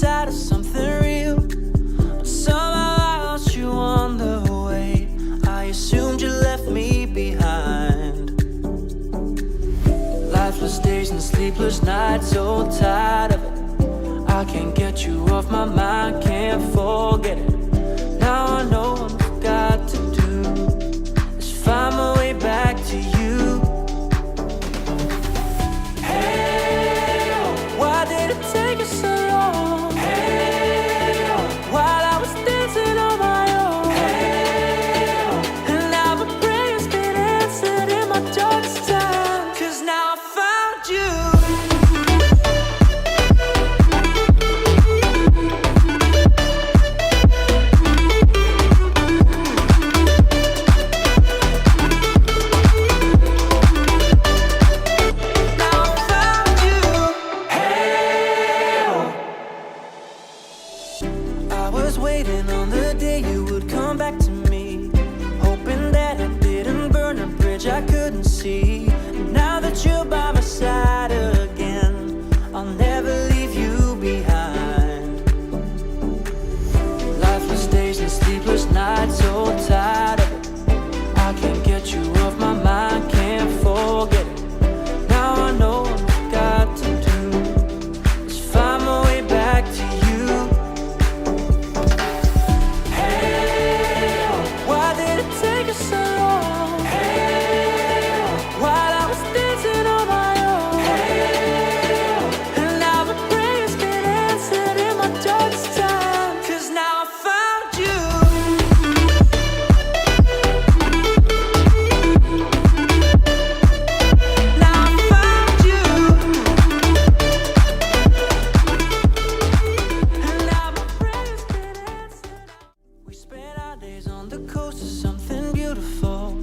side of something real, but somehow I lost you on the way. I assumed you left me behind. Lifeless days and sleepless nights, so tired of it. I can't get you off my mind, can't forget it. Now I know what I've got to do is find my way back to you. Hey, why did it take you so long? Hey, while I was dancing on my own. Hey, and now my prayers been answered in my darkest time. 'Cause now I found you. Waiting on the day you would come back to me, hoping that I didn't burn a bridge I couldn't see. And now that you're by my side again, I'll never leave you behind. Lifeless days and sleepless nights, so tired of it. I can't get you off my mind, can't forget it. Now I know what I've got to do is find my way back to you. So long. Hey, while I was dancing on my own. Hey, and now my prayers been answered in my darkest time. 'Cause now I found you. Now I found you. And now my prayers been answered. We spent our days on the coast of something beautiful.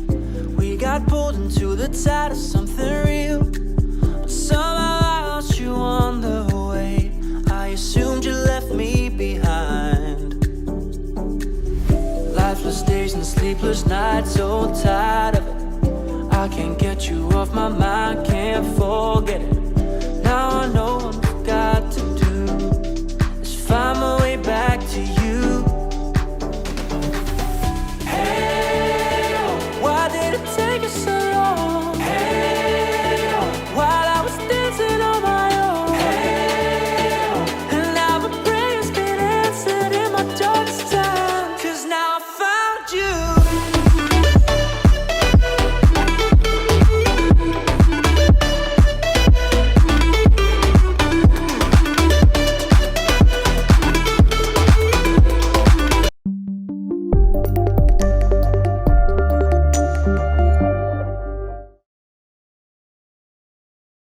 We got pulled into the tide of something real, but somehow I lost you on the way. I assumed you left me behind. Lifeless days and sleepless nights, so tired of it. I can't get you off my mind, can't forget it. Now I know what I've got to do